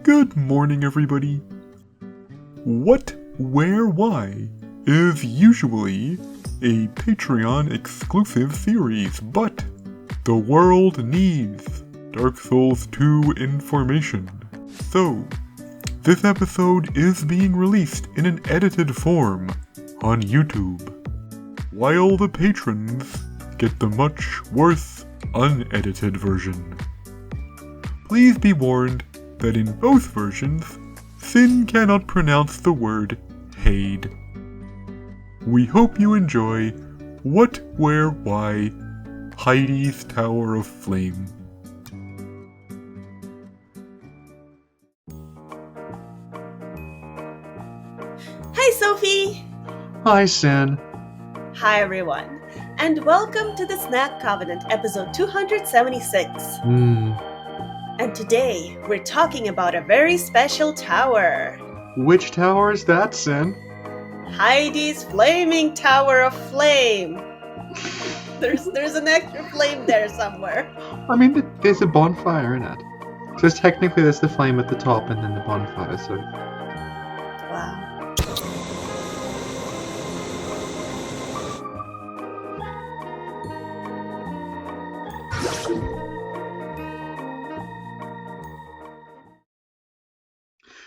Good morning, everybody. What, Where, Why is usually a Patreon exclusive series, but the world needs Dark Souls 2 information. So, this episode is being released in an edited form on YouTube, while the patrons get the much worse unedited version. Please be warned that in both versions, Sin cannot pronounce the word Haid. We hope you enjoy What, Where, Why, Heidi's Tower of Flame. Hi Sophie! Hi, Sin. Hi everyone, and welcome to the Snack Covenant episode 276. And today, we're talking about a very special tower. Which tower is that, Sin? Heidi's Flaming Tower of Flame. There's an extra flame there somewhere. I mean, there's a bonfire in it. So technically there's the flame at the top and then the bonfire, so... Wow.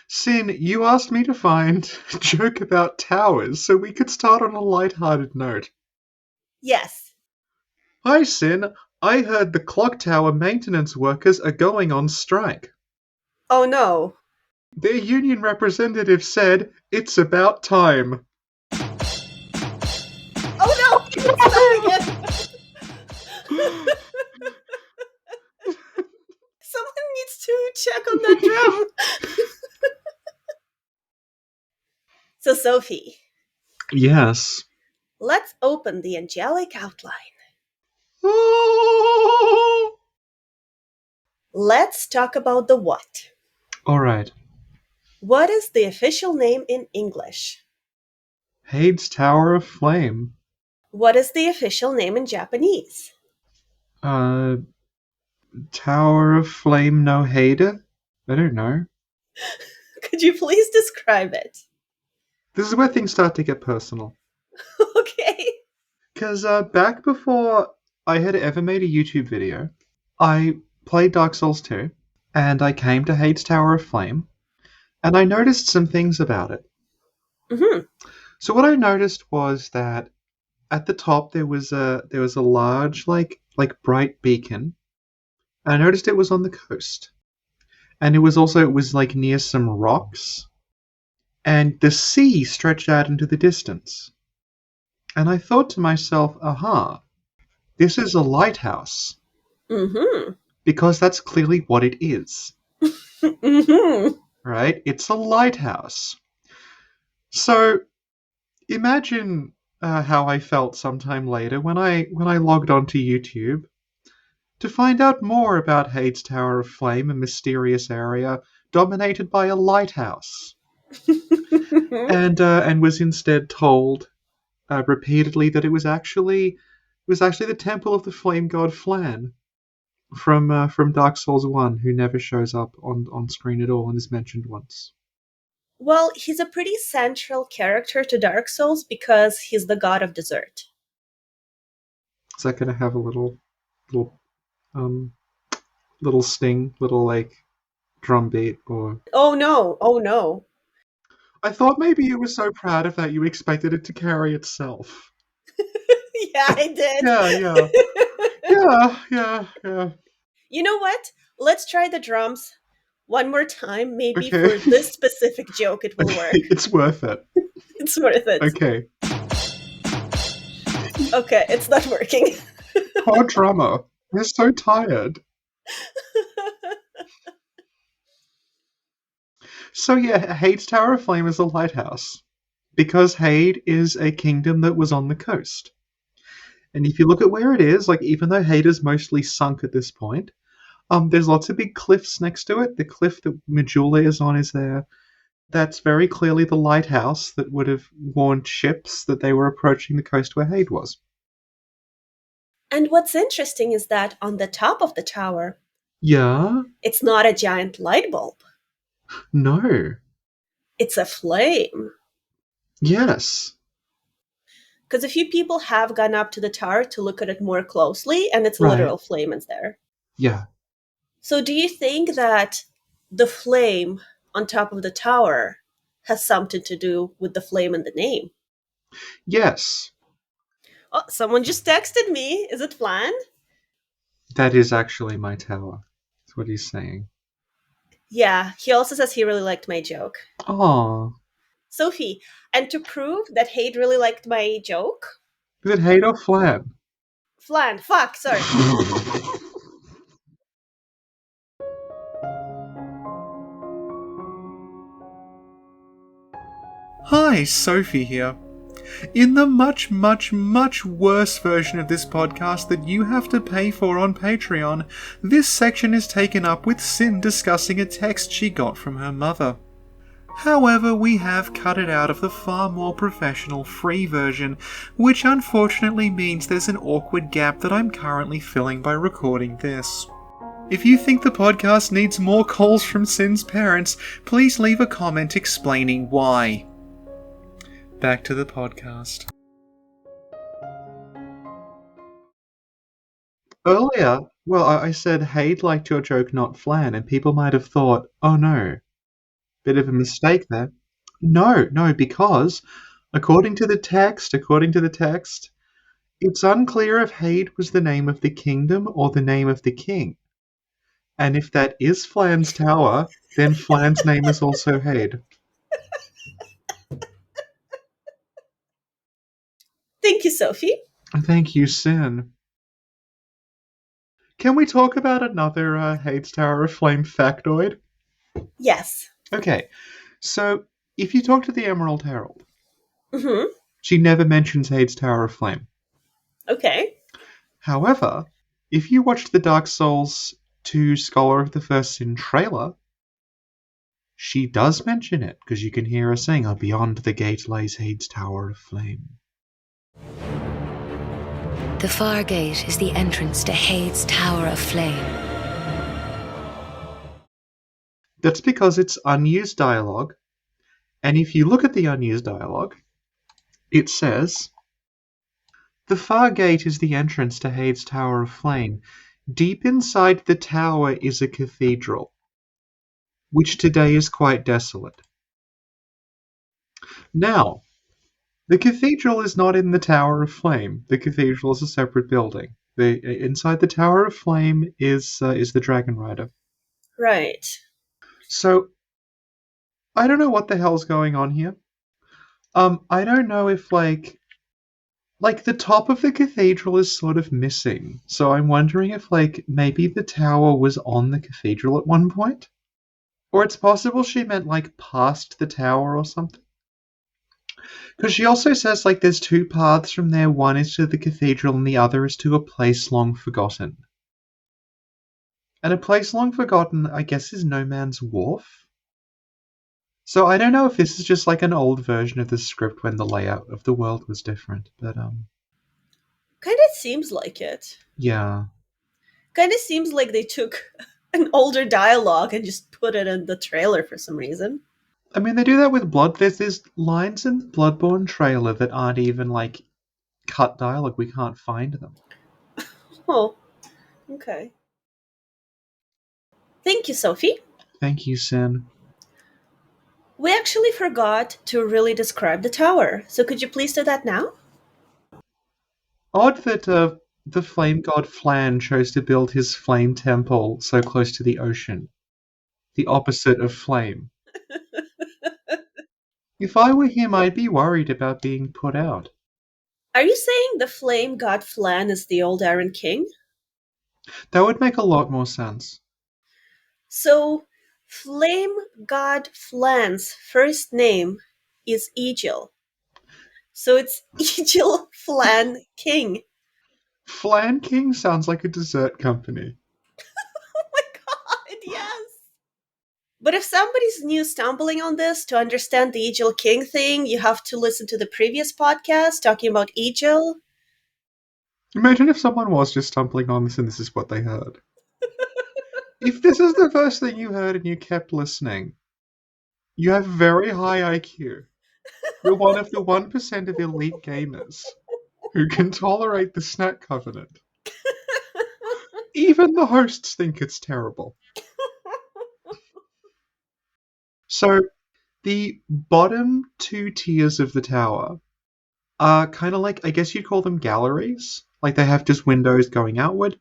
Sin, you asked me to find a joke about towers, so we could start on a light-hearted note. Yes. Hi, Sin. I heard the clock tower maintenance workers are going on strike. Oh no. Their union representative said it's about time. Oh no! Stop again! Someone needs to check on that drum. So Sophie, Yes. let's open the angelic outline. Let's talk about the what. Alright. What is the official name in English? Haid's Tower of Flame. What is the official name in Japanese? Tower of Flame no Haida? I don't know. Could you please describe it? This is where things start to get personal. Okay. Because back before I had ever made a YouTube video, I played Dark Souls 2, and I came to Haid's Tower of Flame, and I noticed some things about it. Mm-hmm. So what I noticed was that at the top there was a large like bright beacon. I noticed it was on the coast, and it was like near some rocks, and the sea stretched out into the distance. And I thought to myself, aha, this is a lighthouse, Mm-hmm. because that's clearly what it is, Mm-hmm. right? It's a lighthouse. So imagine how I felt sometime later when I logged onto YouTube to find out more about Haid's Tower of Flame, a mysterious area dominated by a lighthouse, and was instead told repeatedly that it was actually the temple of the flame god Flan from Dark Souls 1, who never shows up on screen at all and is mentioned once. Well, he's a pretty central character to Dark Souls because he's the god of dessert. Is that going to have a little sting, little like drum beat, or? Oh no, oh no. I thought maybe you were so proud of that you expected it to carry itself. Yeah, I did. Yeah. You know what? Let's try the drums one more time. Maybe Okay. for this specific joke it will work. It's worth it. It's worth it. Okay. Okay, it's not working. Poor drummer. We're so tired. So yeah, Haid's Tower of Flame is a lighthouse, because Haid is a kingdom that was on the coast. And if you look at where it is, like even though Haid is mostly sunk at this point, there's lots of big cliffs next to it. The cliff that Majula is on is there. That's very clearly the lighthouse that would have warned ships that they were approaching the coast where Haid was. And what's interesting is that on the top of the tower, Yeah? it's not a giant light bulb. No. It's a flame. Yes. Because a few people have gone up to the tower to look at it more closely, and it's a Right. literal flame in there. Yeah. So do you think that the flame on top of the tower has something to do with the flame in the name? Yes. Oh, someone just texted me. Is it Flan? That is actually my tower. That's what he's saying. Yeah, he also says he really liked my joke. Oh. Sophie, and to prove that Hade really liked my joke, Is it Hade or Flan? Flan, fuck, sorry. Hi, Sophie here. In the much, much, much worse version of this podcast that you have to pay for on Patreon, this section is taken up with Sin discussing a text she got from her mother. However, we have cut it out of the far more professional free version, which unfortunately means there's an awkward gap that I'm currently filling by recording this. If you think the podcast needs more calls from Sin's parents, please leave a comment explaining why. Back to the podcast. Earlier, well, I said Hade liked your joke, not Flan, and people might have thought, oh no, bit of a mistake there. No, because according to the text, it's unclear if Hade was the name of the kingdom or the name of the king. And if that is Flan's tower, then Flan's name is also Hade. Thank you, Sophie. Thank you, Sin. Can we talk about another Hade's Tower of Flame factoid? Yes. Okay, so if you talk to the Emerald Herald, Mm-hmm. she never mentions Hade's Tower of Flame. Okay. However, if you watched the Dark Souls 2 Scholar of the First Sin trailer, she does mention it, because you can hear her saying, "Oh, beyond the gate lies Hade's Tower of Flame." The far gate is the entrance to Hade's Tower of Flame. That's because it's unused dialogue, and if you look at the unused dialogue, it says, "The far gate is the entrance to Hade's Tower of Flame. Deep inside the tower is a cathedral, which today is quite desolate." Now, the cathedral is not in the Tower of Flame. The cathedral is a separate building. Inside the Tower of Flame is the Dragon Rider. Right. So, I don't know what the hell's going on here. I don't know if like the top of the cathedral is sort of missing. So I'm wondering if maybe the tower was on the cathedral at one point, or it's possible she meant past the tower or something. Because she also says there's two paths from there. One is to the cathedral and the other is to a place long forgotten. And a place long forgotten, I guess, is No Man's Wharf. So I don't know if this is just an old version of the script when the layout of the world was different, but Kind of seems like it. yeah. Kind of seems like they took an older dialogue and just put it in the trailer for some reason. I mean, they do that with Blood. There's lines in the Bloodborne trailer that aren't even cut dialogue. We can't find them. Oh, okay. Thank you, Sophie. Thank you, Sin. We actually forgot to really describe the tower, so could you please do that now? Odd that the flame god Flan chose to build his flame temple so close to the ocean. The opposite of flame. If I were him, I'd be worried about being put out. Are you saying the flame god Flan is the old Iron King? That would make a lot more sense. So, flame god Flan's first name is Egil. So it's Egil Flan King. Flan King sounds like a dessert company. Oh my god, yes! But if somebody's new stumbling on this, to understand the Egil King thing, you have to listen to the previous podcast talking about Egil. Imagine if someone was just stumbling on this and this is what they heard. If this is the first thing you heard and you kept listening, You have very high IQ. You're one of the 1% of elite gamers who can tolerate the Snack Covenant. Even the hosts think it's terrible. So, the bottom 2 tiers of the tower are kind of like, I guess you'd call them galleries. Like they have just windows going outward.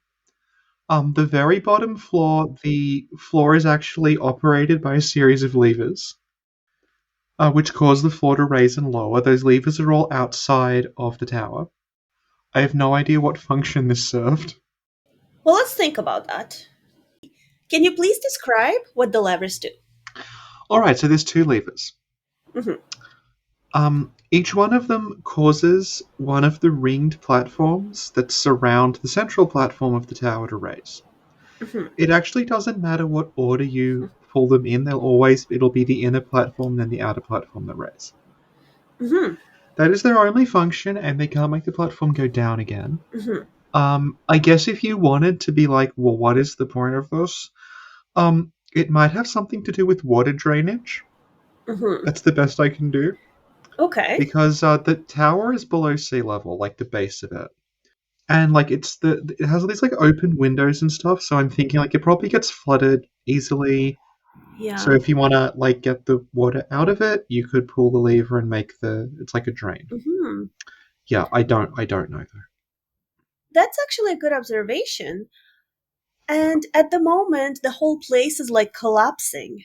The very bottom floor, the floor is actually operated by a series of levers, which cause the floor to raise and lower. Those levers are all outside of the tower. I have no idea what function this served. Well, let's think about that. Can you please describe what the levers do? Alright, so there's 2 levers. Mm-hmm. Each one of them causes one of the ringed platforms that surround the central platform of the tower to raise. Mm-hmm. It actually doesn't matter what order you pull them in, it'll be the inner platform, then the outer platform that raise. Mm-hmm. That is their only function, and they can't make the platform go down again. Mm-hmm. I guess if you wanted to be like, well, what is the point of this? It might have something to do with water drainage. Mm-hmm. That's the best I can do. Okay. Because the tower is below sea level, like the base of it. And like it has all these like open windows and stuff, so I'm thinking like it probably gets flooded easily. Yeah. So if you want to like get the water out of it, you could pull the lever and make it's like a drain. Mm-hmm. Yeah, I don't know though. That's actually a good observation. And at the moment, the whole place is like collapsing.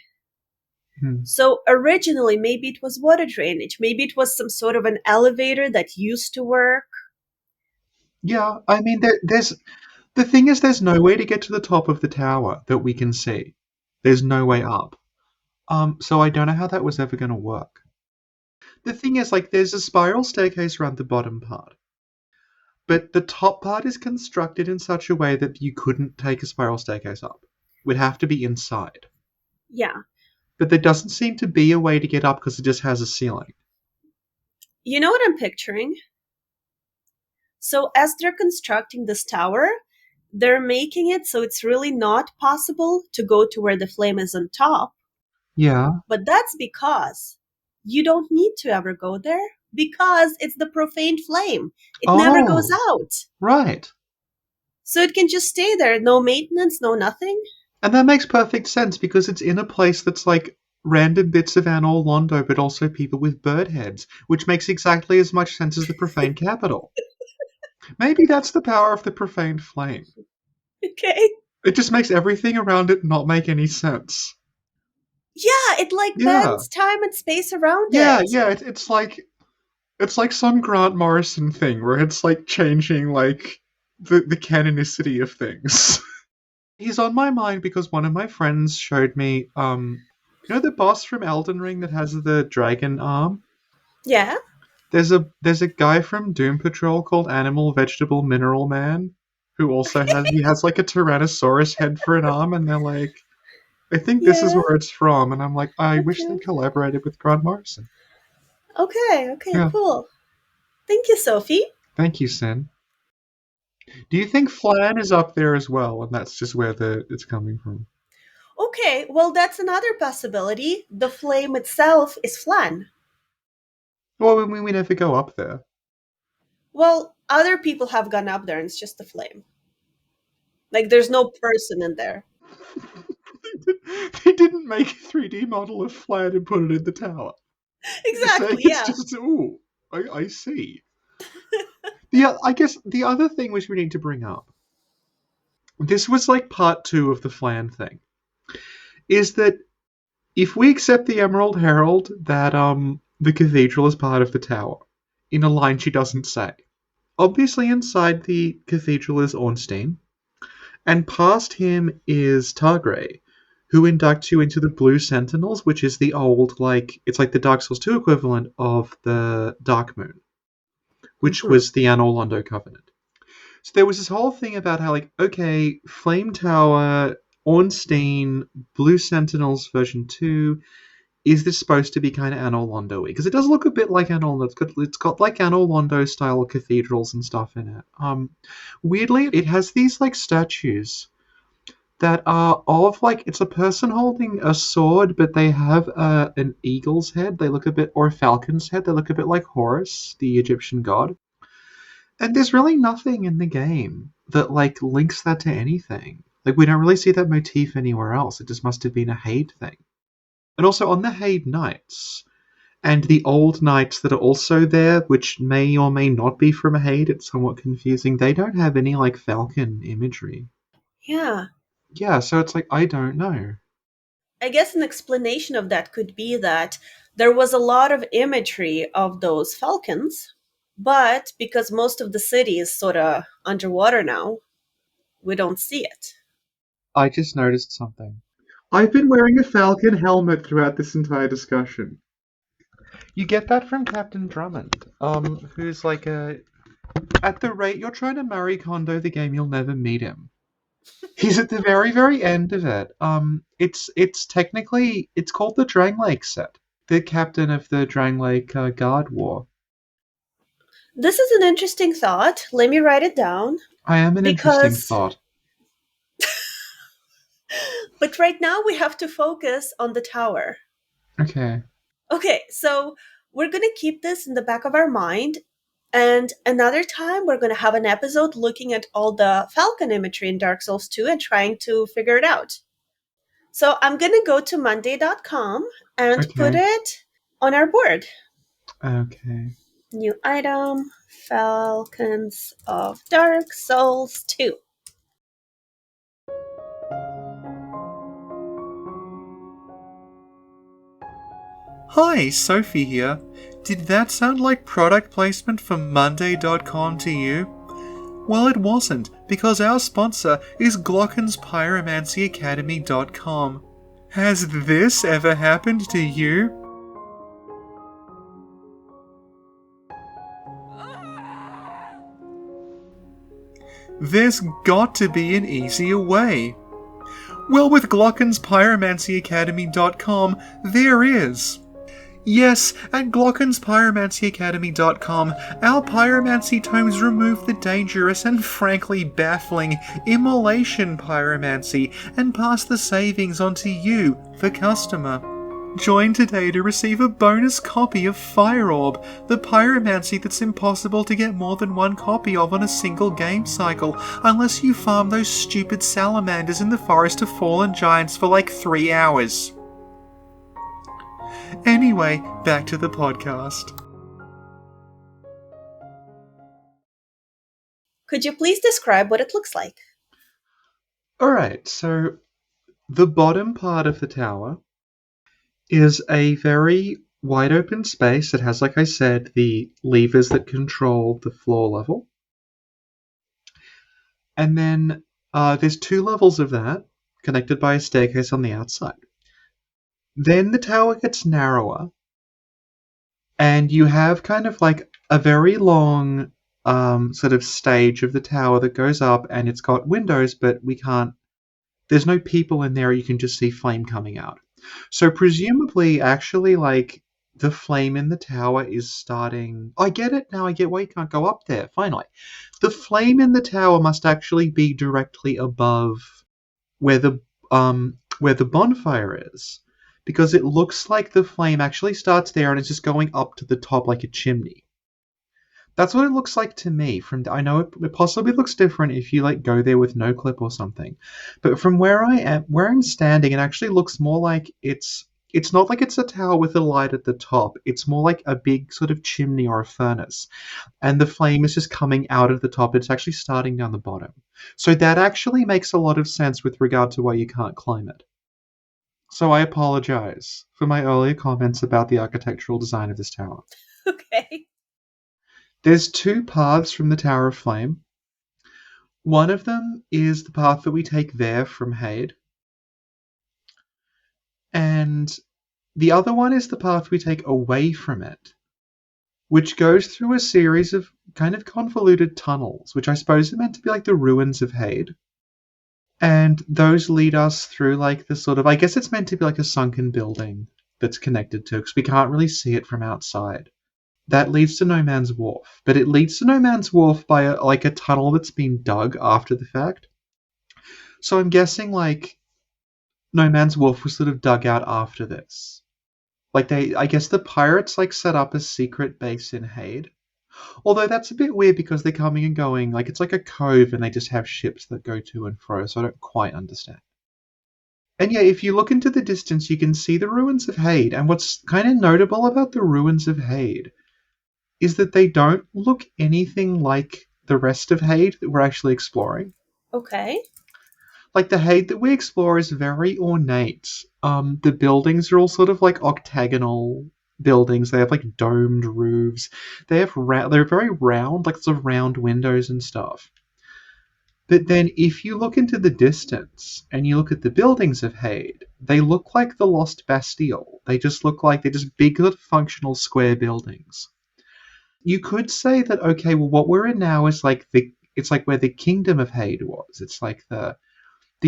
So originally, maybe it was water drainage. Maybe it was some sort of an elevator that used to work. Yeah, I mean, there's the thing is, there's no way to get to the top of the tower that we can see. There's no way up. So I don't know how that was ever going to work. The thing is, like, there's a spiral staircase around the bottom part. But the top part is constructed in such a way that you couldn't take a spiral staircase up. It would have to be inside. Yeah. But there doesn't seem to be a way to get up because it just has a ceiling. You know what I'm picturing? So as they're constructing this tower, they're making it so it's really not possible to go to where the flame is on top. Yeah. But that's because you don't need to ever go there because it's the profaned flame. It never goes out. Right. So it can just stay there. No maintenance, no nothing. And that makes perfect sense because it's in a place that's like random bits of Anor Londo, but also people with bird heads, which makes exactly as much sense as the profaned capital. Maybe that's the power of the profaned flame. Okay. It just makes everything around it not make any sense. Yeah, it like bends time and space around it. Yeah, it's like some Grant Morrison thing where it's like changing like the canonicity of things. He's on my mind because one of my friends showed me, you know the boss from Elden Ring that has the dragon arm? Yeah. There's a guy from Doom Patrol called Animal Vegetable Mineral Man who also has like a Tyrannosaurus head for an arm, and they're like, I think this is where it's from, and I'm like, I wish they collaborated with Grant Morrison. Okay, cool. Thank you, Sophie. Thank you, Sin. Do you think Flan is up there as well, and that's just where it's coming from? Okay, well, that's another possibility. The flame itself is Flan. Well, we never go up there. Well, other people have gone up there, and it's just the flame. Like, there's no person in there. They didn't make a 3D model of Flan and put it in the tower. Exactly, it's just, I see. I guess the other thing which we need to bring up, this was like part 2 of the Flan thing, is that if we accept the Emerald Herald that the cathedral is part of the tower, in a line she doesn't say, obviously inside the cathedral is Ornstein, and past him is Targray, who inducts you into the Blue Sentinels, which is the old, it's like the Dark Souls 2 equivalent of the Dark Moon, which was the Anor Londo Covenant. So there was this whole thing about how, okay, Flame Tower, Ornstein, Blue Sentinels version 2, is this supposed to be kind of Anor Londo-y? Because it does look a bit like Anor Londo. It's got like Anor Londo style cathedrals and stuff in it. Weirdly, it has these statues that are of, like, it's a person holding a sword, but they have an eagle's head. They look a bit, or a falcon's head. They look a bit like Horus, the Egyptian god. And there's really nothing in the game that, like, links that to anything. Like, we don't really see that motif anywhere else. It just must have been a Haid thing. And also, on the Haid Knights, and the old knights that are also there, which may or may not be from Haid, it's somewhat confusing, they don't have any, like, falcon imagery. Yeah. Yeah, so it's like, I don't know. I guess an explanation of that could be that there was a lot of imagery of those falcons, but because most of the city is sort of underwater now, we don't see it. I just noticed something. I've been wearing a falcon helmet throughout this entire discussion. You get that from Captain Drummond, who's like at the rate you're trying to marry Kondo the game, you'll never meet him. He's at the very, very end of it. It's technically, it's called the Drangleic set. The captain of the Drangleic Guard War. This is an interesting thought. Let me write it down. I am an interesting thought. But right now we have to focus on the tower. Okay. Okay, so we're going to keep this in the back of our mind. And another time, we're going to have an episode looking at all the falcon imagery in Dark Souls 2 and trying to figure it out. So I'm going to go to monday.com and put it on our board. Okay. New item, Falcons of Dark Souls 2. Hi, Sophie here. Did that sound like product placement for Monday.com to you? Well, it wasn't, because our sponsor is Glockenspyromancyacademy.com. Has this ever happened to you? There's got to be an easier way. Well, with Glockenspyromancyacademy.com, there is. Yes, at Glockenspyromancyacademy.com, our pyromancy tomes remove the dangerous and frankly baffling immolation pyromancy and pass the savings on to you, the customer. Join today to receive a bonus copy of Fire Orb, the pyromancy that's impossible to get more than one copy of on a single game cycle, unless you farm those stupid salamanders in the Forest of Fallen Giants for like 3 hours. Anyway, back to the podcast. Could you please describe what it looks like? Alright, so the bottom part of the tower is a very wide open space. It has, like I said, the levers that control the floor level. And then there's 2 levels of that, connected by a staircase on the outside. Then the tower gets narrower, and you have kind of like a very long sort of stage of the tower that goes up, and it's got windows, but there's no people in there, you can just see flame coming out. So presumably, actually, like, the flame in the tower is starting... I get it now, I get why you can't go up there, finally. The flame in the tower must actually be directly above where the bonfire is. Because it looks like the flame actually starts there and it's just going up to the top like a chimney. That's what it looks like to me. I know it possibly looks different if you like go there with no clip or something, but from where I'm standing, it actually looks more like it's not like it's a tower with a light at the top. It's more like a big sort of chimney or a furnace, and the flame is just coming out of the top. It's actually starting down the bottom. So that actually makes a lot of sense with regard to why you can't climb it. So I apologize for my earlier comments about the architectural design of this tower. Okay. There's 2 paths from the Tower of Flame. One of them is the path that we take there from Haid. And the other one is the path we take away from it, which goes through a series of kind of convoluted tunnels, which I suppose are meant to be like the ruins of Haid. And those lead us through like the sort of, I guess it's meant to be like a sunken building that's connected to, because we can't really see it from outside. That leads to No Man's Wharf. But it leads to No Man's Wharf by a tunnel that's been dug after the fact. So I'm guessing, like, No Man's Wharf was sort of dug out after this. Like, I guess the pirates, like, set up a secret base in Hade. Although that's a bit weird because they're coming and going. Like, it's like a cove and they just have ships that go to and fro, so I don't quite understand. And yeah, if you look into the distance, you can see the ruins of Hade. And what's kind of notable about the ruins of Hade is that they don't look anything like the rest of Hade that we're actually exploring. Okay. Like, the Hade that we explore is very ornate. The buildings are all sort of like octagonal buildings. They have like domed roofs. They're very round, like sort of round windows and stuff. But then if you look into the distance and you look at the buildings of Hade, they look like the Lost Bastille. They just look like they're just big, functional square buildings. You could say that, okay, well, what we're in now is like it's like where the Kingdom of Hade was. It's like the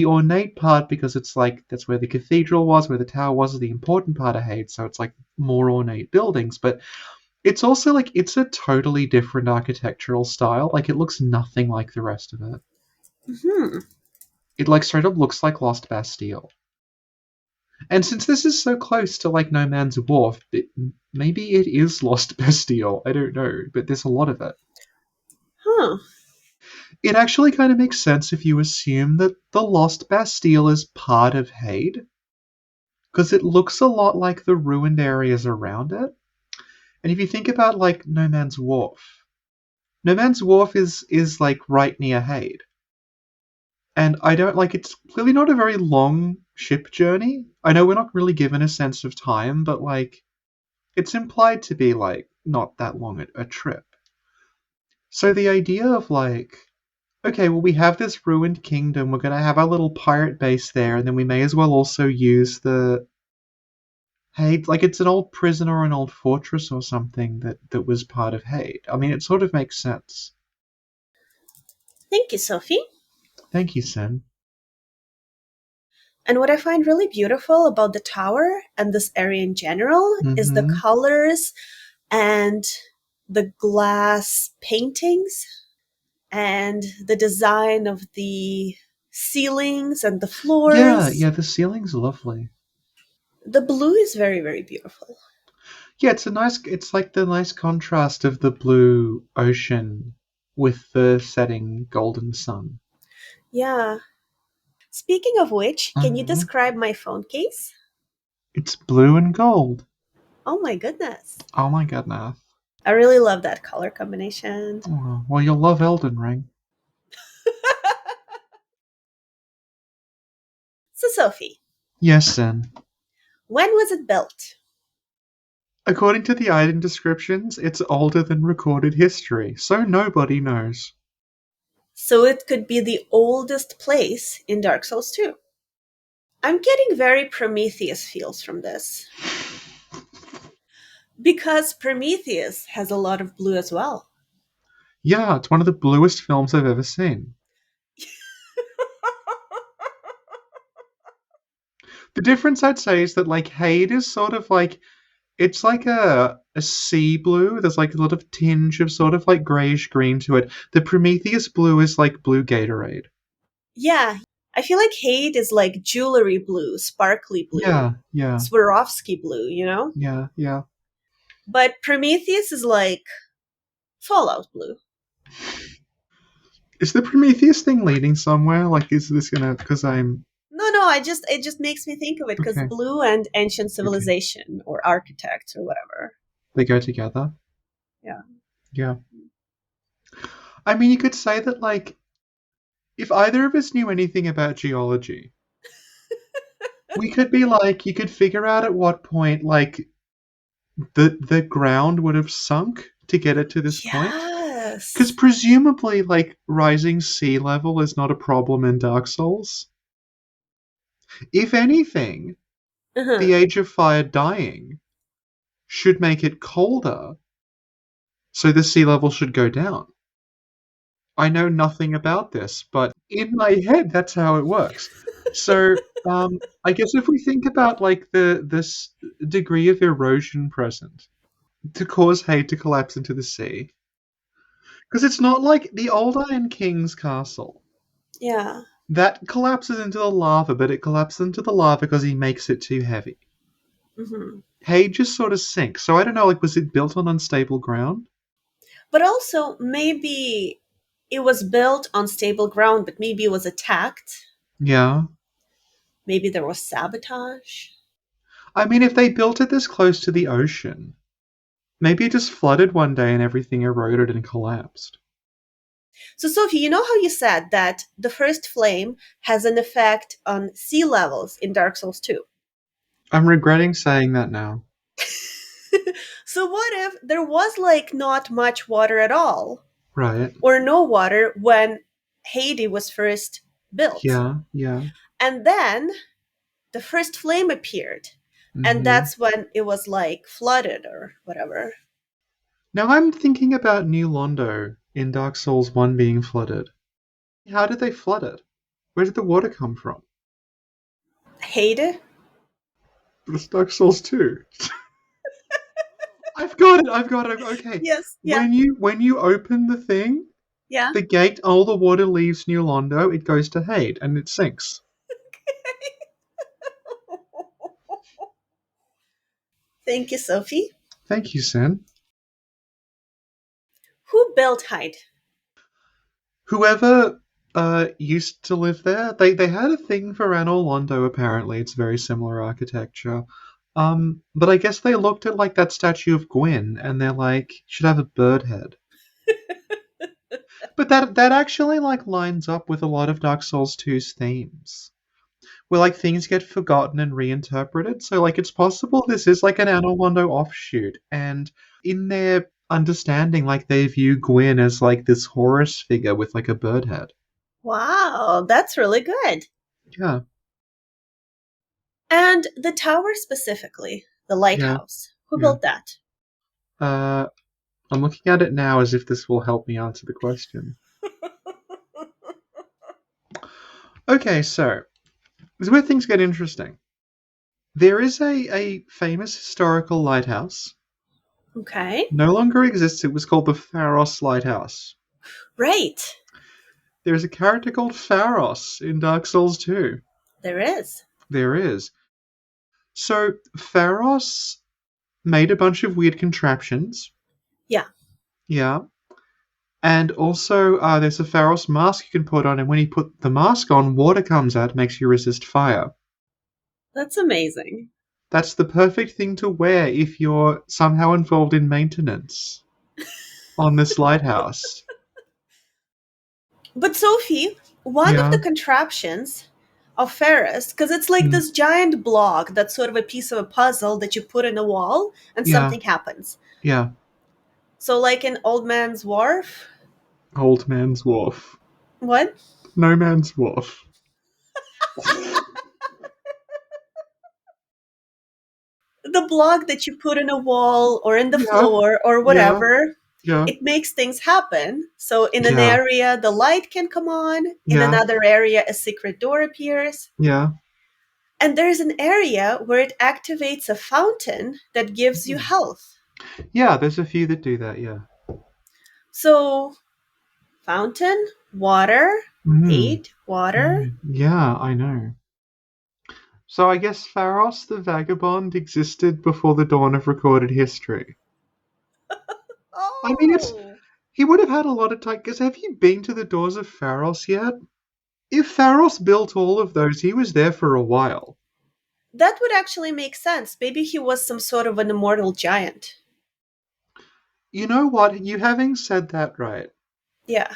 ornate part, because it's like that's where the cathedral was, where the tower was, the important part of Hade, so it's like more ornate buildings. But it's also like it's a totally different architectural style. Like, it looks nothing like the rest of it. Mm-hmm. It like straight up looks like Lost Bastille. And since this is so close to like No Man's Wharf, maybe it is Lost Bastille. I don't know, but there's a lot of it. Huh. It actually kind of makes sense if you assume that the Lost Bastille is part of Hade, because it looks a lot like the ruined areas around it. And if you think about like No Man's Wharf is like right near Hade. And I don't like it's clearly not a very long ship journey. I know we're not really given a sense of time, but like it's implied to be like not that long a trip. So the idea of like, okay, well, we have this ruined kingdom, we're going to have our little pirate base there, and then we may as well also use the Hade, like it's an old prison or an old fortress or something that was part of Hade. I mean, it sort of makes sense. Thank you, Sophie. Thank you, Sin. And what I find really beautiful about the tower and this area in general is the colors and the glass paintings and the design of the ceilings and the floors. Yeah, the ceiling's lovely. The blue is very, very beautiful. Yeah, it's like the nice contrast of the blue ocean with the setting golden sun. Yeah. Speaking of which, can you describe my phone case? It's blue and gold. Oh my goodness. Oh my goodness. I really love that color combination. Oh, well, you'll love Elden Ring. So, Sophie. Yes, Sin. When was it built? According to the item descriptions, it's older than recorded history, so nobody knows. So it could be the oldest place in Dark Souls 2. I'm getting very Prometheus feels from this. Because Prometheus has a lot of blue as well. Yeah, it's one of the bluest films I've ever seen. The difference, I'd say, is that like Hade is sort of like, it's like a sea blue. There's like a lot of tinge of sort of like greyish green to it. The Prometheus blue is like blue Gatorade. Yeah, I feel like Hade is like jewelry blue, sparkly blue. Yeah. Swarovski blue, you know? Yeah. But Prometheus is like Fallout blue. Is the Prometheus thing leading somewhere? Like, is this gonna? Because I'm. No, it just makes me think of it because blue and ancient civilization or architects or whatever. They go together. Yeah. I mean, you could say that like, if either of us knew anything about geology, we could be like, you could figure out at what point like the ground would have sunk to get it to this point. Yes. Because presumably, like, rising sea level is not a problem in Dark Souls. If anything, the Age of Fire dying should make it colder, so the sea level should go down. I know nothing about this, but in my head, that's how it works. So, I guess if we think about like this degree of erosion present to cause Hade to collapse into the sea, because it's not like the Old Iron King's castle. Yeah. That collapses into the lava, but it collapses into the lava because he makes it too heavy. Hmm. Hay just sort of sinks. So I don't know, like, was it built on unstable ground? But also, maybe it was built on stable ground, but maybe it was attacked. Yeah. Maybe there was sabotage. I mean, if they built it this close to the ocean, maybe it just flooded one day and everything eroded and collapsed. So, Sophie, you know how you said that the first flame has an effect on sea levels in Dark Souls 2? I'm regretting saying that now. So, what if there was like not much water at all, Right. or no water when Haiti was first built? Yeah, yeah. And then the first flame appeared, and Hmm. that's when it was like flooded or whatever. Now I'm thinking about New Londo in Dark Souls 1 being flooded. How did they flood it? Where did the water come from? Haiti? But it's Dark Souls 2. I've got it. Okay. Yes, yeah, When you open the thing, yeah. the gate, all the water leaves New Londo, it goes to Hade, and it sinks. Thank you, Sophie. Thank you, Sin. Who built Hyde? Whoever used to live there, they had a thing for Anor Londo, apparently. It's very similar architecture. But I guess they looked at like that statue of Gwyn and they're like, should have a bird head. But that actually like lines up with a lot of Dark Souls 2's themes. Where like things get forgotten and reinterpreted. So like it's possible this is like an Anor Londo offshoot. And in their understanding, like they view Gwyn as like this Horus figure with like a bird head. Wow, that's really good. Yeah. And the tower specifically, the lighthouse. Who Yeah. built that? I'm looking at it now as if this will help me answer the question. Okay, so this is where things get interesting. There is a famous historical lighthouse. Okay. No longer exists. It was called the Pharos Lighthouse. Right. There's a character called Pharos in Dark Souls 2. There is. There is. So Pharos made a bunch of weird contraptions. Yeah. Yeah. And also, there's a Pharos mask you can put on, and when you put the mask on, water comes out, makes you resist fire. That's amazing. That's the perfect thing to wear if you're somehow involved in maintenance on this lighthouse. But Sophie, one of Yeah. the contraptions of Ferris, because it's like this giant block that's sort of a piece of a puzzle that you put in a wall and Yeah. something happens. Yeah. So like in Old Man's Wharf. Old Man's Wharf. What? No Man's Wharf. The block that you put in a wall or in the Yeah. floor or whatever. Yeah. It makes things happen. So in an Yeah. area, the light can come on. In Yeah. another area, a secret door appears. Yeah. And there's an area where it activates a fountain that gives you health. Yeah, there's a few that do that, yeah. So, fountain, water, heat, water. Yeah, I know. So I guess Pharos the Vagabond existed before the dawn of recorded history. Oh, I mean, he would have had a lot of time, because have you been to the doors of Pharos yet? If Pharos built all of those, he was there for a while. that would actually make sense. Maybe he was some sort of an immortal giant. You know what? You having said that right, Yeah.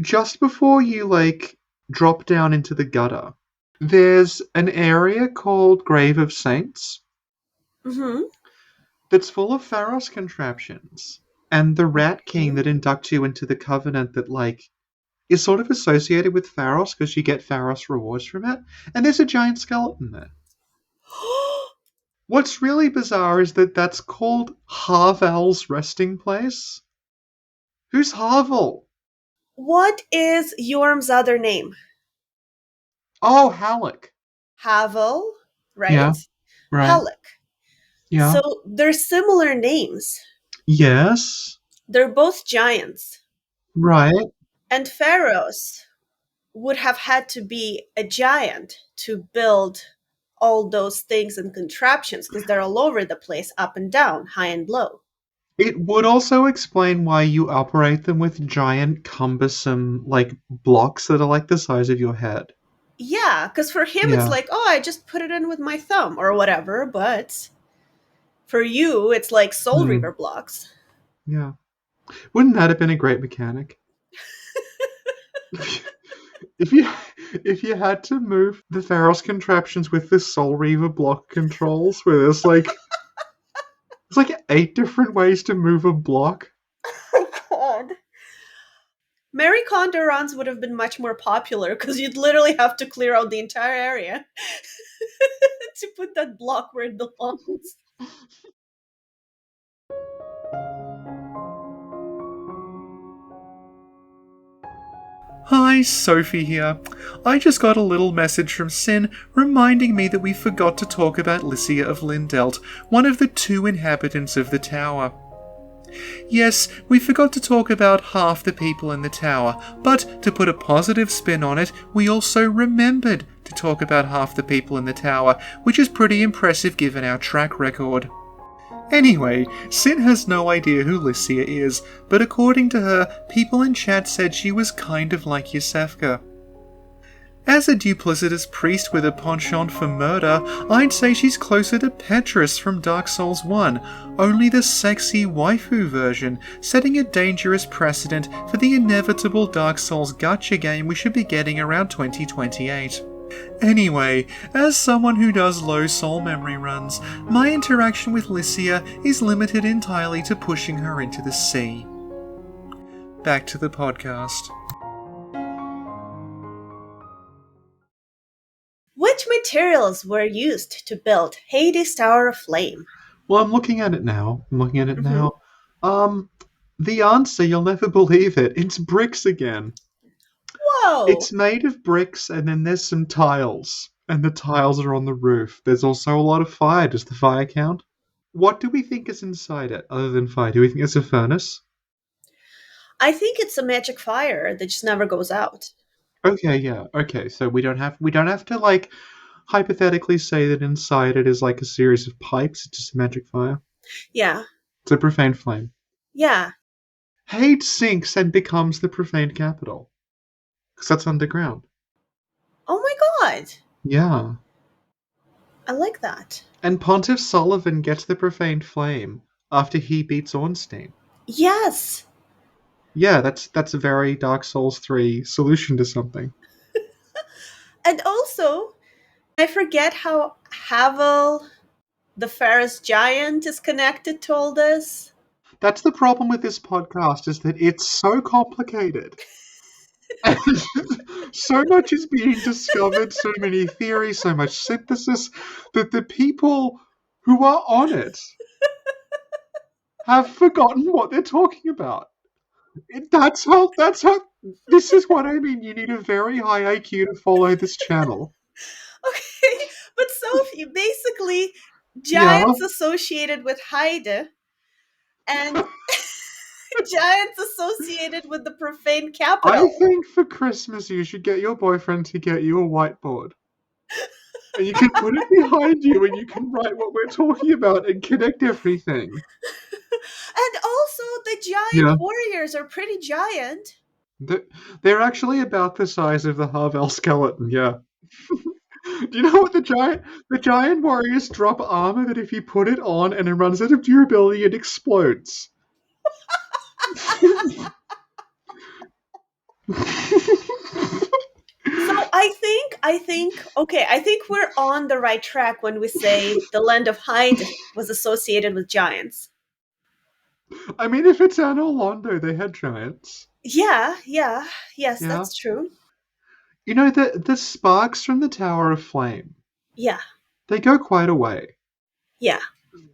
just before you, like, drop down into the gutter, there's an area called Grave of Saints Mm-hmm. that's full of Pharos contraptions. And the Rat King that inducts you into the Covenant that, like, is sort of associated with Pharos because you get Pharos rewards from it. And there's a giant skeleton there. What's really bizarre is that that's called Harval's resting place. Who's Harval? What is Yorm's other name? Oh, Halleck. Havel, right? Yeah, right. Halleck. Yeah. So they're similar names. Yes. They're both giants. Right. And pharaohs would have had to be a giant to build all those things and contraptions because they're all over the place, up and down, high and low. It would also explain why you operate them with giant, cumbersome, blocks that are like the size of your head. Yeah, because for him Yeah. it's like, oh, I just put it in with my thumb or whatever, but for you it's like Soul Reaver blocks. Yeah. Wouldn't that have been a great mechanic? If you had to move the Pharos contraptions with the Soul Reaver block controls, where there's like 8 different ways to move a block. Oh god. Mary Kondo runs would have been much more popular because you'd literally have to clear out the entire area to put that block where it belongs. Hi, Sophie here. I just got a little message from Sin reminding me that we forgot to talk about Lycia of Lindelt, one of the 2 inhabitants of the tower. Yes, we forgot to talk about half the people in the tower, but to put a positive spin on it, we also remembered to talk about half the people in the tower, which is pretty impressive given our track record. Anyway, Sin has no idea who Lycia is, but according to her, people in chat said she was kind of like Yusefka. As a duplicitous priest with a penchant for murder, I'd say she's closer to Petrus from Dark Souls 1, only the sexy waifu version, setting a dangerous precedent for the inevitable Dark Souls gacha game we should be getting around 2028. Anyway, as someone who does low soul memory runs, my interaction with Lycia is limited entirely to pushing her into the sea. Back to the podcast. Which materials were used to build Hades' Tower of Flame? Well, I'm looking at it now. The answer, you'll never believe it. It's bricks again. Whoa! It's made of bricks, and then there's some tiles. And the tiles are on the roof. There's also a lot of fire. Does the fire count? What do we think is inside it, other than fire? Do we think it's a furnace? I think it's a magic fire that just never goes out. Okay, yeah. Okay, so we don't have to hypothetically say that inside it is like a series of pipes. It's just a magic fire. Yeah. It's a profane flame. Yeah. Hades sinks and becomes the profaned capital. Because that's underground. Oh my god! Yeah. I like that. And Pontiff Sullivan gets the profaned flame after he beats Ornstein. Yes! Yeah, that's a very Dark Souls 3 solution to something. And also, I forget how Havel, the Ferris giant, is connected to all this. That's the problem with this podcast, is that it's so complicated. And so much is being discovered, so many theories, so much synthesis, that the people who are on it have forgotten what they're talking about. That's how, this is what I mean. You need a very high IQ to follow this channel. Okay, but Sophie, basically, giants associated with Heide and giants associated with the profane capital. I think for Christmas you should get your boyfriend to get you a whiteboard. And you can put it behind you and you can write what we're talking about and connect everything. And also, the giant warriors are pretty giant. They're actually about the size of the Harvel skeleton, yeah. Do you know what the giant warriors drop armor that if you put it on and it runs out of durability, it explodes. So I think we're on the right track when we say the land of Hyde was associated with giants. I mean, if it's Anno Londo, they had giants. Yes, that's true. You know, the sparks from the Tower of Flame. Yeah. They go quite a way. Yeah.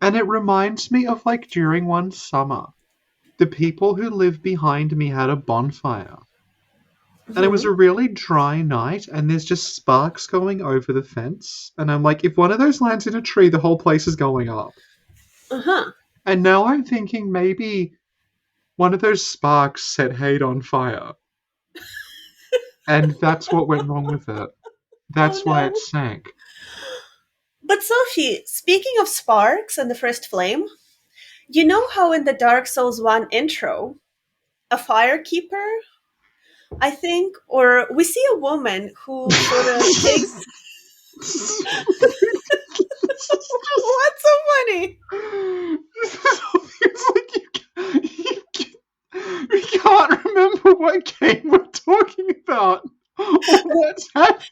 And it reminds me of during one summer, the people who lived behind me had a bonfire. Mm-hmm. And it was a really dry night, and there's just sparks going over the fence. And I'm like, if one of those lands in a tree, the whole place is going up. Uh-huh. And now I'm thinking maybe one of those sparks set Hade on fire. And that's what went wrong with it. That's why it sank. But Sophie, speaking of sparks and the first flame, you know how in the Dark Souls 1 intro, a firekeeper, I think, or we see a woman who sort of takes... What's so funny? It's like we can't remember what game we're talking about or what's happening.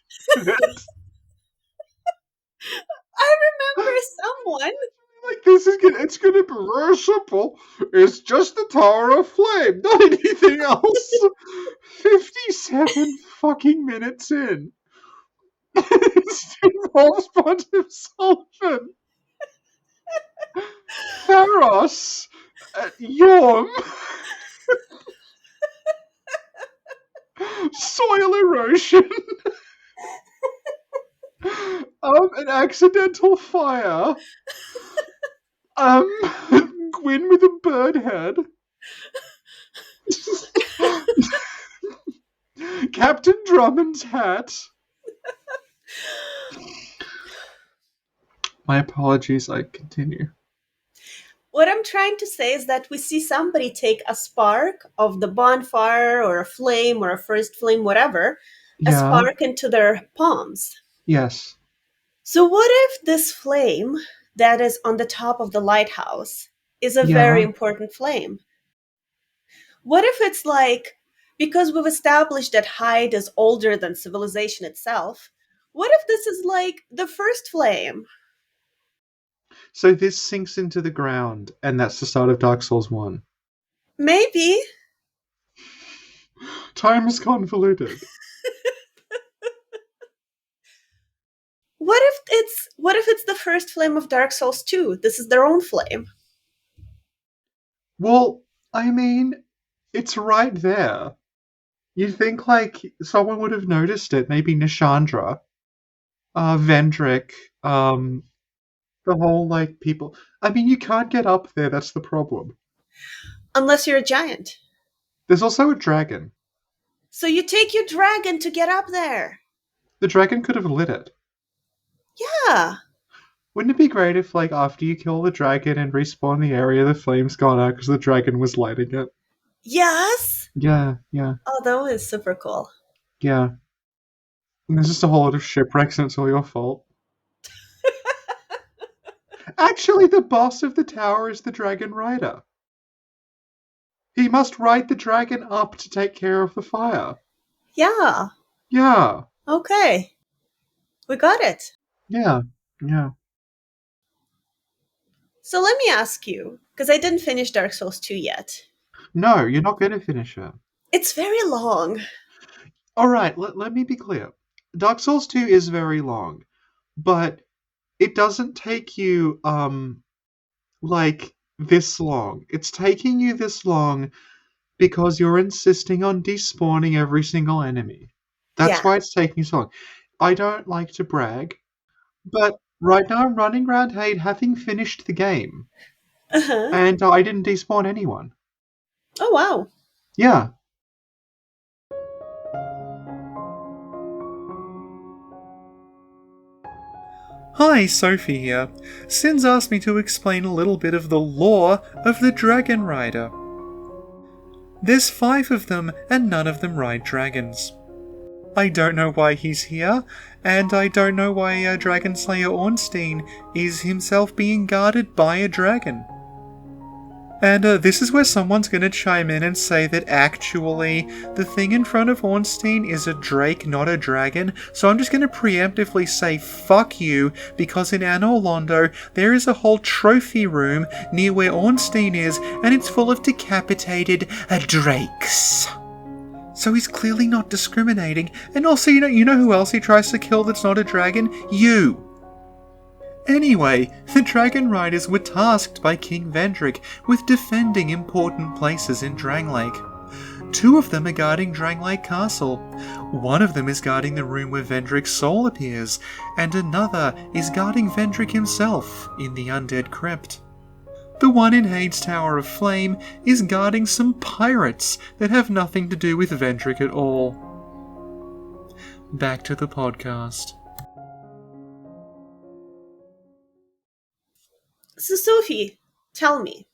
I remember someone. Like, it's gonna be very simple. It's just the Tower of Flame, not anything else. 57 fucking minutes in. It involves Pontiff Sullivan, Pharos, Yorm, soil erosion, an accidental fire, Gwyn with a bird head, Captain Drummond's hat. My apologies, I continue. What I'm trying to say is that we see somebody take a spark of the bonfire or a flame or a first flame, whatever, a spark into their palms. Yes. So what if this flame that is on the top of the lighthouse is a very important flame? What if it's like, because we've established that Hyde is older than civilization itself, what if this is like the first flame? So this sinks into the ground, and that's the start of Dark Souls 1. Maybe. Time is convoluted. What if it's the first flame of Dark Souls 2? This is their own flame. Well, I mean, it's right there. You'd think, like, someone would have noticed it. Maybe Nishandra, Vendrick, the whole, like, people. I mean, you can't get up there, that's the problem. Unless you're a giant. There's also a dragon. So you take your dragon to get up there. The dragon could have lit it. Yeah. Wouldn't it be great if, like, after you kill the dragon and respawn the area, the flame's gone out because the dragon was lighting it? Yes. Yeah. Oh, that was super cool. Yeah. And there's just a whole lot of shipwrecks and it's all your fault. Actually, the boss of the tower is the Dragon Rider. He must ride the dragon up to take care of the fire. Yeah. Yeah. Okay. We got it. Yeah. So let me ask you, because I didn't finish Dark Souls 2 yet. No, you're not going to finish it. It's very long. Alright, let me be clear. Dark Souls 2 is very long, but it doesn't take you, like, this long. It's taking you this long because you're insisting on despawning every single enemy. That's why it's taking so long. I don't like to brag, but right now I'm running around Hyde having finished the game. Uh-huh. And I didn't despawn anyone. Oh, wow. Yeah. Hi, Sophie here. Sin's asked me to explain a little bit of the lore of the Dragon Rider. There's 5 of them, and none of them ride dragons. I don't know why he's here, and I don't know why Dragon Slayer Ornstein is himself being guarded by a dragon. And this is where someone's going to chime in and say that actually the thing in front of Ornstein is a drake, not a dragon. So I'm just going to preemptively say fuck you, because in Anor Londo there is a whole trophy room near where Ornstein is, and it's full of decapitated drakes. So he's clearly not discriminating. And also, you know who else he tries to kill that's not a dragon? You! Anyway, the Dragon Riders were tasked by King Vendrick with defending important places in Drangleic. 2 of them are guarding Drangleic Castle. 1 of them is guarding the room where Vendrick's soul appears, and another is guarding Vendrick himself in the Undead Crypt. The one in Hyde's Tower of Flame is guarding some pirates that have nothing to do with Vendrick at all. back to the podcast. So, Sophie, tell me,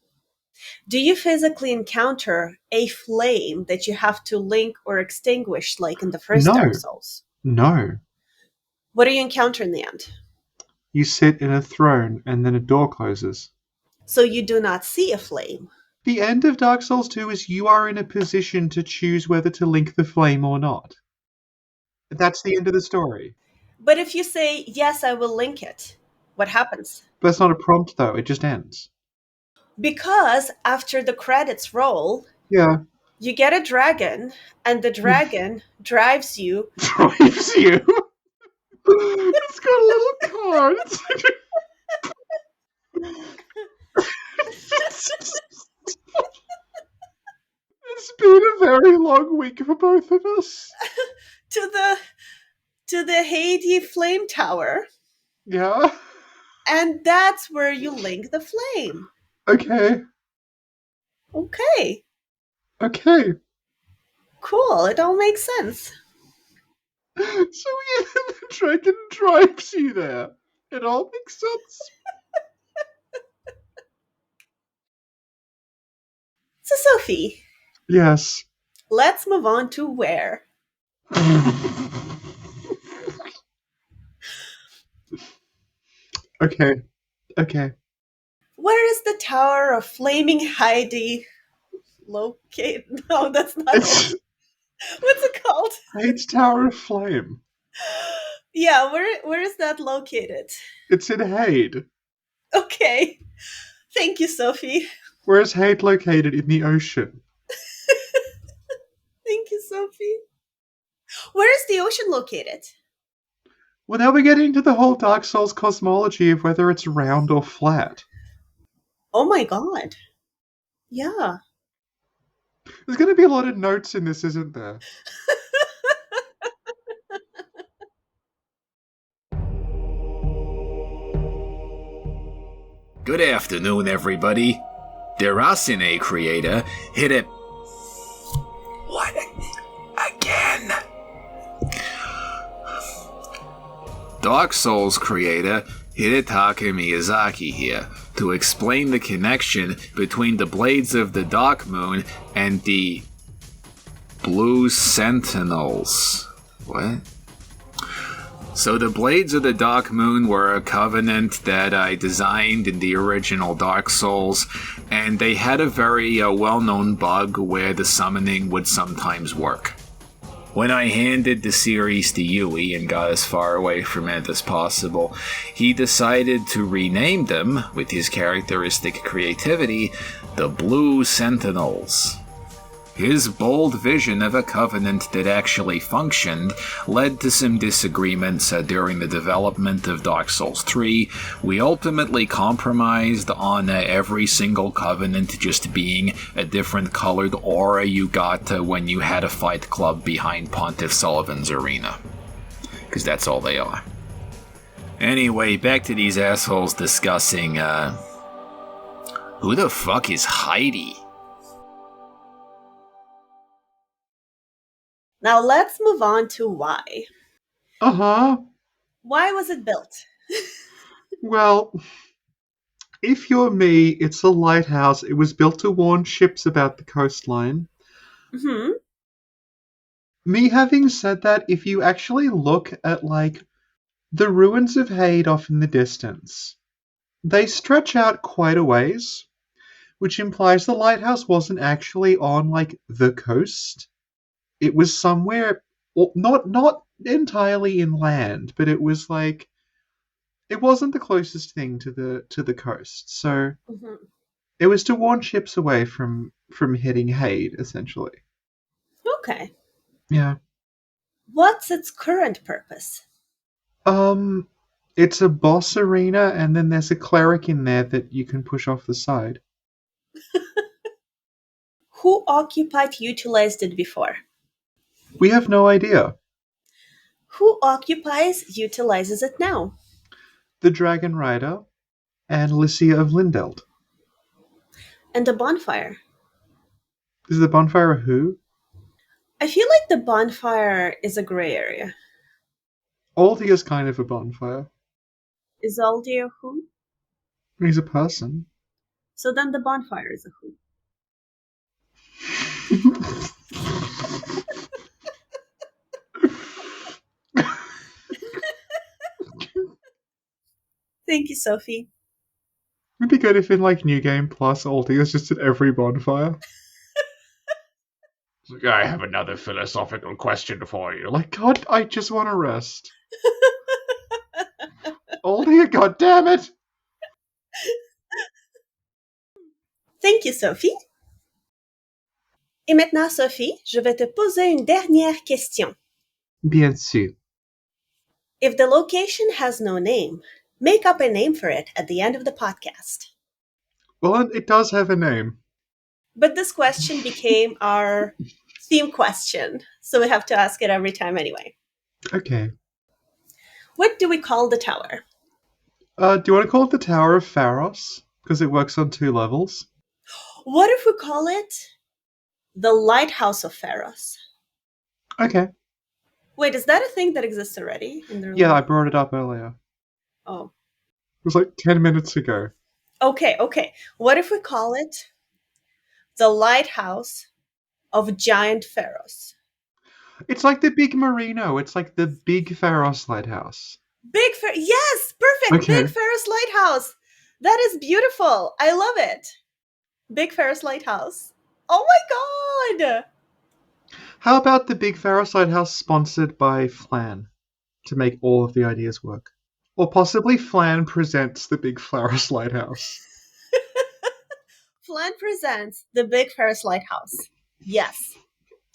do you physically encounter a flame that you have to link or extinguish like in the first No. Dark Souls? No. What do you encounter in the end? You sit in a throne and then a door closes. So you do not see a flame. The end of Dark Souls 2 is you are in a position to choose whether to link the flame or not. That's the end of the story. But if you say, yes, I will link it, what happens? That's not a prompt, though. It just ends. Because after the credits roll, Yeah. you get a dragon, and the dragon drives you. Drives you. It's got a little car. It's been a very long week for both of us. to the Haiti flame tower, Yeah. and that's where you link the flame. Okay. Okay, Okay. cool. It all makes sense. So yeah, the dragon drives you there. It all makes sense. So, Sophie, Yes. let's move on to where. Okay. Okay. Where is the Tower of Flaming Heidi located? No, that's not It's it. What's it called? Hade's Tower of Flame. Yeah, where is that located? It's in Hade. Okay. Thank you, Sophie. Where is Hade located? In the ocean. Thank you, Sophie. Where is the ocean located? Well, now we're getting into the whole Dark Souls cosmology of whether it's round or flat. Oh my god. Yeah. There's going to be a lot of notes in this, isn't there? Good afternoon, everybody. The Racine creator hit it. What? Again? Dark Souls creator Hidetaka Miyazaki here to explain the connection between the Blades of the Dark Moon and the Blue Sentinels. What? So the Blades of the Dark Moon were a covenant that I designed in the original Dark Souls, and they had a very well-known bug where the summoning would sometimes work. When I handed the series to Yui and got as far away from it as possible, he decided to rename them, with his characteristic creativity, the Blue Sentinels. His bold vision of a covenant that actually functioned led to some disagreements during the development of Dark Souls 3. We ultimately compromised on every single covenant just being a different colored aura you got when you had a fight club behind Pontiff Sullivan's arena. Because that's all they are. Anyway, back to these assholes discussing, who the fuck is Heidi? Now let's move on to why. Uh-huh. Why was it built? Well, if you're me, it's a lighthouse. It was built to warn ships about the coastline. Mm-hmm. Me having said that, if you actually look at, like, the ruins of Hade off in the distance, they stretch out quite a ways, which implies the lighthouse wasn't actually on, like, the coast. It was somewhere, not entirely inland, but it was like, it wasn't the closest thing to the coast. So it was to warn ships away from hitting Hade, essentially. Okay. Yeah. What's its current purpose? It's a boss arena, and then there's a cleric in there that you can push off the side. Who utilized it before? We have no idea. Who utilizes it now? The Dragon Rider and Lycia of Lindeld. And the bonfire? Is the bonfire a who? I feel like the bonfire is a gray area. Aldia's kind of a bonfire. Is Aldia who? He's a person. So then the bonfire is a who. Thank you, Sophie. It'd be good if in like New Game Plus, Aldia's just at every bonfire. It's like, I have another philosophical question for you. Like, God, I just want to rest. Aldia, goddammit! Thank you, Sophie. Et maintenant, Sophie, je vais te poser une dernière question. Bien sûr. If the location has no name, make up a name for it at the end of the podcast. Well, it does have a name. But this question became our theme question, so we have to ask it every time anyway. Okay. What do we call the tower? Do you want to call it the Tower of Pharos? Because it works on 2 levels. What if we call it the Lighthouse of Pharos? Okay. Wait, is that a thing that exists already? Yeah, I brought it up earlier. Oh. It was like 10 minutes ago. Okay. What if we call it the Lighthouse of Giant Pharos? It's like the Big Marino. It's like the Big Pharos Lighthouse. Yes, perfect. Okay. Big Pharos Lighthouse. That is beautiful. I love it. Big Pharos Lighthouse. Oh my god. How about the Big Pharos Lighthouse sponsored by Flan to make all of the ideas work? Or possibly Flan presents the Big Pharos Lighthouse. Flan presents the Big Pharos Lighthouse. Yes.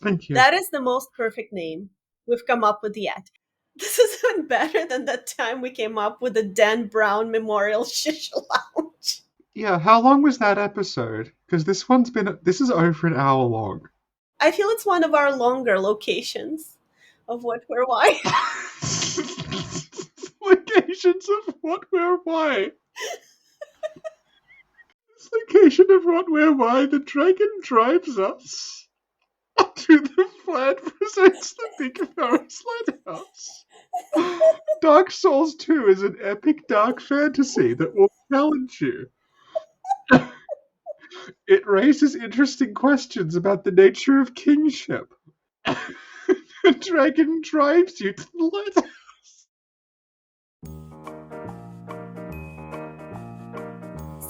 Thank you. That is the most perfect name we've come up with yet. This is even better than that time we came up with the Dan Brown Memorial Shish Lounge. Yeah, how long was that episode? Because this is over an hour long. I feel it's one of our longer locations of What, Where, Why. Locations of What, Where, Why. This location of What, Where, Why, the dragon drives us to the Flan presents the Big Pharos Lighthouse. Dark Souls 2 is an epic dark fantasy that will challenge you. It raises interesting questions about the nature of kingship. The dragon drives you to the lighthouse.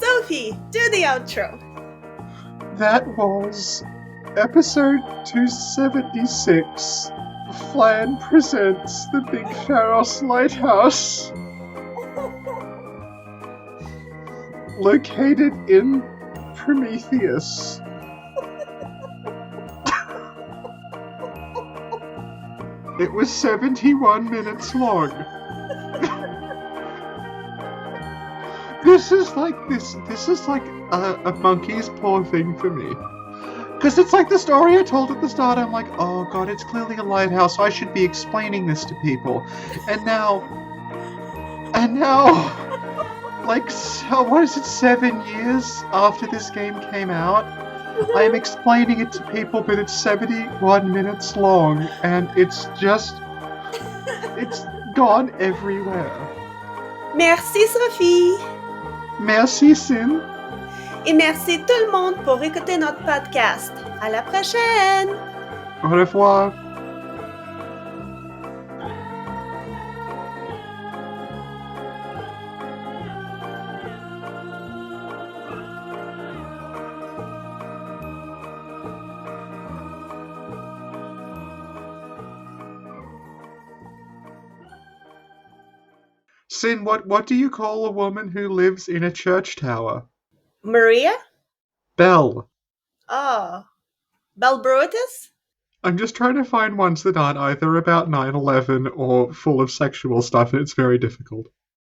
Sophie, do the outro. That was episode 276. Flan presents the Big Pharos Lighthouse. Located in Prometheus. It was 71 minutes long. This is like a monkey's paw thing for me. Because it's like the story I told at the start. I'm like, oh god, it's clearly a lighthouse. I should be explaining this to people. And now, like, so, what is it, 7 years after this game came out, I am explaining it to people, but it's 71 minutes long, and it's gone everywhere. Merci, Sophie. Merci, Sin. Et merci tout le monde pour écouter notre podcast. À la prochaine! Au revoir. Sin, what do you call a woman who lives in a church tower? Maria? Belle. Oh. Belbrutus? I'm just trying to find ones that aren't either about 9/11 or full of sexual stuff, and it's very difficult.